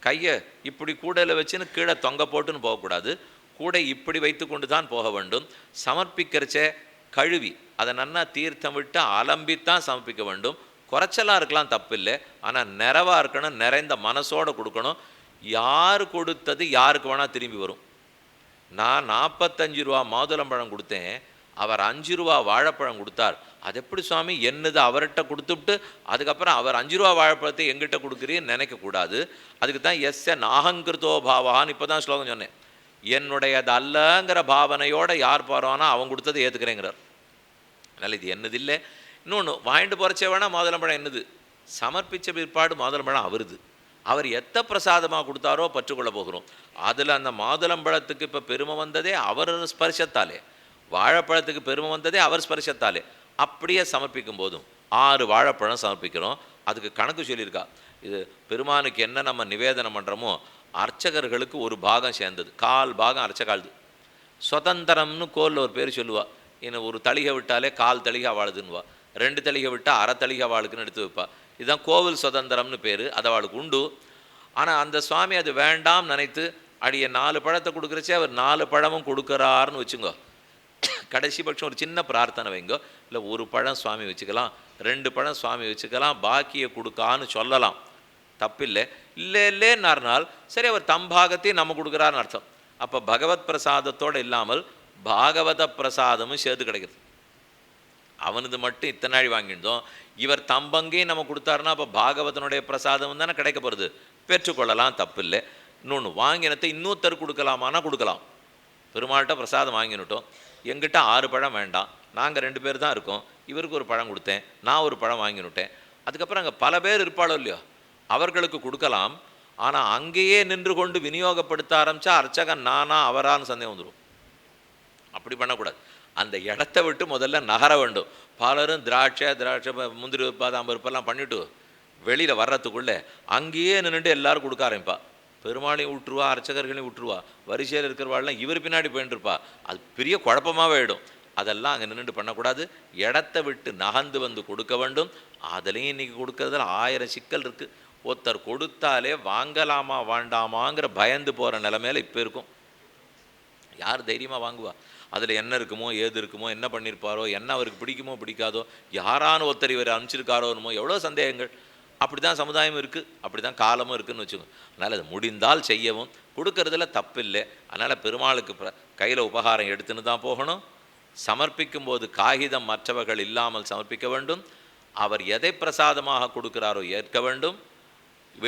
Speaker 1: கையை இப்படி கூடையில் வச்சுன்னு கீழே தொங்க போட்டுன்னு போகக்கூடாது. கூடை இப்படி வைத்து கொண்டு தான் போக வேண்டும். சமர்ப்பிக்கிறச்சே கழுவி அதை நன்னா தீர்த்தம் விட்டு அலம்பித்தான் சமர்ப்பிக்க வேண்டும். குறைச்சலாக இருக்கலாம், தப்பில்லை. ஆனால் நிறைவாக இருக்கணும், நிறைந்த மனசோடு கொடுக்கணும். யார் கொடுத்தது யாருக்கு வேணால் திரும்பி வரும். நான் 45 ரூபா மாதுளம்பழம் கொடுத்தேன், அவர் 5 ரூபா வாழைப்பழம் கொடுத்தார். அது எப்படி சுவாமி என்னது அவர்கிட்ட கொடுத்துவிட்டு அதுக்கப்புறம் அவர் 5 ரூபா வாழைப்பழத்தை எங்கிட்ட கொடுக்குறீன்னு நினைக்கக்கூடாது. அதுக்கு தான் எஸ்ஸ நாகங்கிருத்தோ பாவான்னு இப்போ தான் ஸ்லோகம் சொன்னேன். என்னுடையது அல்லங்கிற பாவனையோடு யார் போகிறானோ அவன் கொடுத்தது ஏற்றுக்கிறேங்கிறார். அதனால் இது என்னது இல்லை. இன்னொன்று, வாங்கிட்டு போகிறச்சே வேணால் மாதுளம்பழம் என்னது, சமர்ப்பித்த பிற்பாடு மாதுளம்பழம் அவருது. அவர் எத்த பிரசாதமாக கொடுத்தாரோ பற்றுக்கொள்ள போகிறோம். அதில் அந்த மாதுளம்பழத்துக்கு இப்போ பெருமை வந்ததே அவர் ஸ்பர்சத்தாலே, வாழைப்பழத்துக்கு பெருமை வந்ததே அவர் ஸ்பர்சத்தாலே. அப்படியே சமர்ப்பிக்கும் போதும் 6 வாழைப்பழம் சமர்ப்பிக்கிறோம். அதுக்கு கணக்கு சொல்லியிருக்கா. இது பெருமானுக்கு என்ன நம்ம நிவேதனம் பண்ணுறோமோ அர்ச்சகர்களுக்கு ஒரு பாகம் சேர்ந்தது, 1/4 பாகம் அர்ச்சகாளுது. சுதந்திரம்னு கோலில் ஒரு பேர் சொல்லுவா. இன்னும் ஒரு தளிகை விட்டாலே 1/4 தளிகை வாழுதுன்னுவா. 2 தளிகை விட்டால் அரை தளிகை வாளுக்குன்னு எடுத்து வைப்பா. இதுதான் கோவில் சுதந்திரம்னு பேர், அது அவளுக்கு உண்டு. ஆனால் அந்த சுவாமி அது வேண்டாம் நினைத்து அடிய 4 பழத்தை கொடுக்குறச்சே அவர் 4 பழமும் கொடுக்குறாருன்னு வச்சுங்கோ. கடைசி பட்சம் ஒரு சின்ன பிரார்த்தனை வைங்கோ, இல்லை 1 பழம் சுவாமி வச்சுக்கலாம், 2 பழம் சுவாமி வச்சுக்கலாம், பாக்கியை கொடுக்கான்னு சொல்லலாம், தப்பில்லை. இல்லைன்னார்னால் சரி அவர் தம்பாகத்தையும் நம்ம கொடுக்குறாருன்னு அர்த்தம். அப்போ பகவத் பிரசாதத்தோடு இல்லாமல் பாகவத பிரசாதமும் சேர்த்து கிடைக்குது. அவனது மட்டும் இத்தனை நாள் வாங்கியிருந்தோம், இவர் தம்பங்கையும் நம்ம கொடுத்தாருன்னா அப்போ பாகவதனுடைய பிரசாதம் தானே கிடைக்க போகிறது. பெற்றுக்கொள்ளலாம், தப்பில்லை. இன்னொன்று, வாங்கினத்தை இன்னொருத்தர் கொடுக்கலாமான்னா கொடுக்கலாம். பெருமாள்கிட்ட பிரசாதம் வாங்கினுட்டோம், எங்கிட்ட 6 பழம் வேண்டாம், நாங்கள் 2 பேர் தான் இருக்கோம், இவருக்கு ஒரு பழம் கொடுத்தேன், நான் ஒரு பழம் வாங்கினுட்டேன். அதுக்கப்புறம் அங்கே பல பேர் இருப்பாளோ இல்லையோ, அவர்களுக்கு கொடுக்கலாம். ஆனால் அங்கேயே நின்று கொண்டு விநியோகப்படுத்த ஆரம்பித்தா அர்ச்சகன் நானா அவரான்னு சந்தேகம் வந்துடும். அப்படி பண்ணக்கூடாது. அந்த இடத்த விட்டு முதல்ல நகர வேண்டும். பலரும் திராட்சை முந்திரி பாதாம் பருப்பெல்லாம் பண்ணிவிட்டு வெளியில் வர்றதுக்குள்ளே அங்கேயே நின்றுட்டு எல்லோரும் கொடுக்க ஆரம்பிப்பா. பெருமாளையும் விட்டுருவா, அர்ச்சகர்களையும் விட்டுருவா, வரிசையில் இருக்கிறவாள்லாம் இவர் பின்னாடி போயிட்டுருப்பா. அது பெரிய குழப்பமாகவே ஆகிடும். அதெல்லாம் அங்கே நின்றுட்டு பண்ணக்கூடாது. இடத்த விட்டு நகர்ந்து வந்து கொடுக்க வேண்டும். அதுலேயும் இன்றைக்கி கொடுக்கறதுல 1000 சிக்கல் இருக்குது. ஒருத்தர் கொடுத்தாலே வாங்கலாமா வேண்டாமாங்கிற பயந்து போகிற நிலைமையில இப்போ இருக்கும். யார் தைரியமாக வாங்குவா? அதில் என்ன இருக்குமோ, ஏது இருக்குமோ, என்ன பண்ணியிருப்பாரோ, என்ன அவருக்கு பிடிக்குமோ பிடிக்காதோ, யாரான ஒருத்தர் இவர் அனுப்பிச்சிருக்காரோனுமோ, எவ்வளோ சந்தேகங்கள். அப்படி தான் சமுதாயம் இருக்குது, அப்படி தான் காலமும் இருக்குதுன்னு வச்சுக்கோங்க. அதனால் அது முடிந்தால் செய்யவும், கொடுக்கறதுல தப்பில்லை. அதனால் பெருமாளுக்கு கையில் உபகாரம் எடுத்துன்னு தான் போகணும். சமர்ப்பிக்கும் போது காகிதம் மற்றவர்கள் இல்லாமல் சமர்ப்பிக்க வேண்டும். அவர் எதை பிரசாதமாக கொடுக்கிறாரோ ஏற்க வேண்டும்.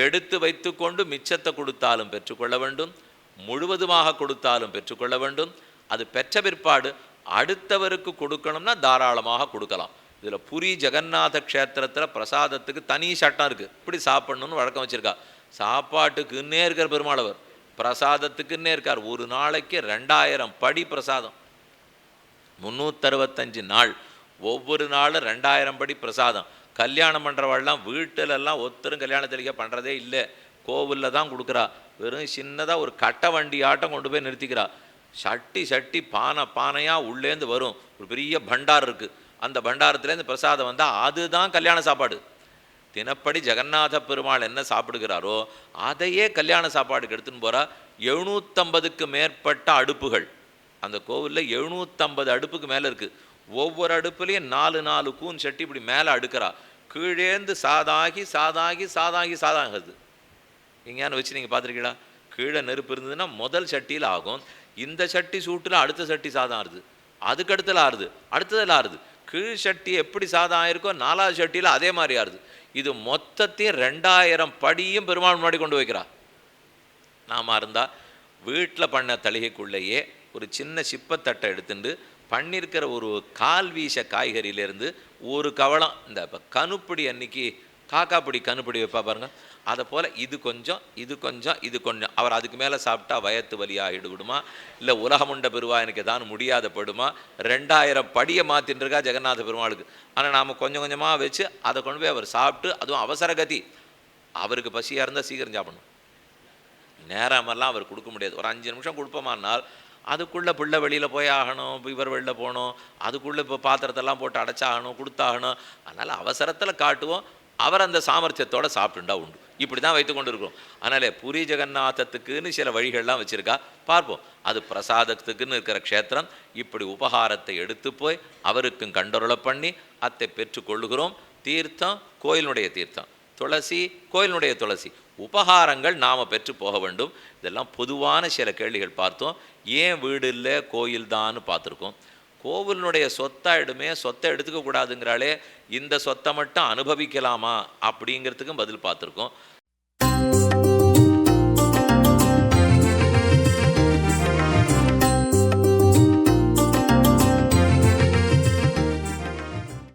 Speaker 1: எடுத்து வைத்து கொண்டு மிச்சத்தை கொடுத்தாலும் பெற்றுக்கொள்ள வேண்டும், முழுவதுமாக கொடுத்தாலும் பெற்றுக்கொள்ள வேண்டும். அது பெற்ற பிற்பாடு அடுத்தவருக்கு கொடுக்கணும்னா தாராளமாக கொடுக்கலாம். இதில் புரி ஜெகநாத க்ஷேத்திரத்தில் பிரசாதத்துக்கு தனி சட்டம் இருக்குது. இப்படி சாப்பிட்ணுன்னு வழக்கம் வச்சுருக்கா. சாப்பாட்டுக்குன்னே இருக்கிற பெருமாளவர், பிரசாதத்துக்குன்னே இருக்கார். ஒரு நாளைக்கு 2000 படி பிரசாதம், 365 நாள், ஒவ்வொரு நாளும் 2000 படி பிரசாதம். கல்யாணம் பண்ணுறவாள்லாம் வீட்டிலெல்லாம் ஒருத்தரும் கல்யாணத்தளிக்க பண்ணுறதே இல்லை, கோவிலில் தான் கொடுக்குறா. வெறும் சின்னதாக ஒரு கட்டை வண்டி ஆட்டம் கொண்டு போய் நிறுத்திக்கிறா. சட்டி பானையாக உள்ளேருந்து வரும். ஒரு பெரிய பண்டார் இருக்குது, அந்த பண்டாரத்துலேருந்து பிரசாதம் வந்தால் அதுதான் கல்யாண சாப்பாடு. தினப்படி ஜெகநாத பெருமாள் என்ன சாப்பிடுகிறாரோ அதையே கல்யாண சாப்பாடுக்கு எடுத்துன்னு போகிறா. 750க்கு மேற்பட்ட அடுப்புகள் அந்த கோவிலில், 750 அடுப்புக்கு மேலே இருக்குது. ஒவ்வொரு அடுப்புலேயும் 4 கூன் சட்டி இப்படி மேலே அடுக்கிறா. கீழேந்து சாதாகுது. எங்கேயானு வச்சு நீங்கள் பார்த்துருக்கீங்களா? கீழே நெருப்பு இருந்ததுன்னா முதல் சட்டியில் ஆகும், இந்த சட்டி சூட்டில் அடுத்த சட்டி சாதம் ஆறுது, அதுக்கடுத்தில் ஆறுது, அடுத்ததில் ஆறுது. கீழ் சட்டி எப்படி சாதம் ஆயிருக்கோ 4வது சட்டியில் அதே மாதிரி ஆறுது. இது மொத்தத்தையும் 2000 படியும் பெருமாள் முன்னாடி கொண்டு வைக்கிறா. நாம இருந்தால் வீட்டில் பண்ண தளிகைக்குள்ளேயே ஒரு சின்ன சிப்பத்தட்டை எடுத்துட்டு பண்ணியிருக்கிற ஒரு 1/4 வீச காய்கறியிலேருந்து ஒரு கவளம், இந்த இப்போ கணுப்பிடி அன்னைக்கு காக்காப்பிடி கணுப்பிடி வைப்பா பாருங்கள், அதை போல் இது கொஞ்சம் அவர் அதுக்கு மேலே சாப்பிட்டா வயத்து வலியாக ஈடுபடுமா, இல்லை உலகமுண்ட பெருவா எனக்கு தான் முடியாத படுமா. 2000 படியை மாற்றின்னு இருக்கா ஜெகநாத பெருமாளுக்கு. ஆனால் நாம் கொஞ்சம் கொஞ்சமாக வச்சு அதை கொண்டு போய் அவர் சாப்பிட்டு, அதுவும் அவசர கதி, அவருக்கு பசியாக இருந்தால் சீக்கிரம் சாப்பிடணும், நேரமெல்லாம் அவர் கொடுக்க முடியாது. ஒரு 5 நிமிஷம் கொடுப்போமானால் அதுக்குள்ளே பிள்ளை வெளியில் போய் ஆகணும், இவர் வெளில போகணும், அதுக்குள்ளே இப்போ பாத்திரத்தெல்லாம் போட்டு அடைச்சாகணும், கொடுத்தாகணும். அதனால் அவசரத்தில் காட்டுவோம், அவர் அந்த சாமர்த்தியத்தோடு சாப்பிட்டுண்டா உண்டு. இப்படி தான் வைத்து கொண்டு இருக்கிறோம். அதனால் புரி ஜெகநாதத்துக்குன்னு சில வழிகள்லாம் வச்சுருக்கா, பார்ப்போம். அது பிரசாதத்துக்குன்னு இருக்கிற க்ஷேத்திரம். இப்படி உபகாரத்தை எடுத்து போய் அவருக்கும் கண்டொருளை பண்ணி அத்தை பெற்றுக்கொள்ளுகிறோம். தீர்த்தம் கோயிலுடைய தீர்த்தம், துளசி கோயிலுடைய துளசி, உபகாரங்கள் நாம் பெற்று போக வேண்டும். இதெல்லாம் பொதுவான சில கேள்விகள் பார்த்தோம். ஏன் வீடு இல்லை கோயில் தான்னு பார்த்துருக்கோம். கோவிலினுடைய சொத்தாயிடுமே, சொத்தை எடுத்துக்க கூடாதுங்கிறாலே, இந்த சொத்தை மட்டும் அனுபவிக்கலாமா அப்படிங்கிறதுக்கும் பதில் பார்த்துருக்கோம்.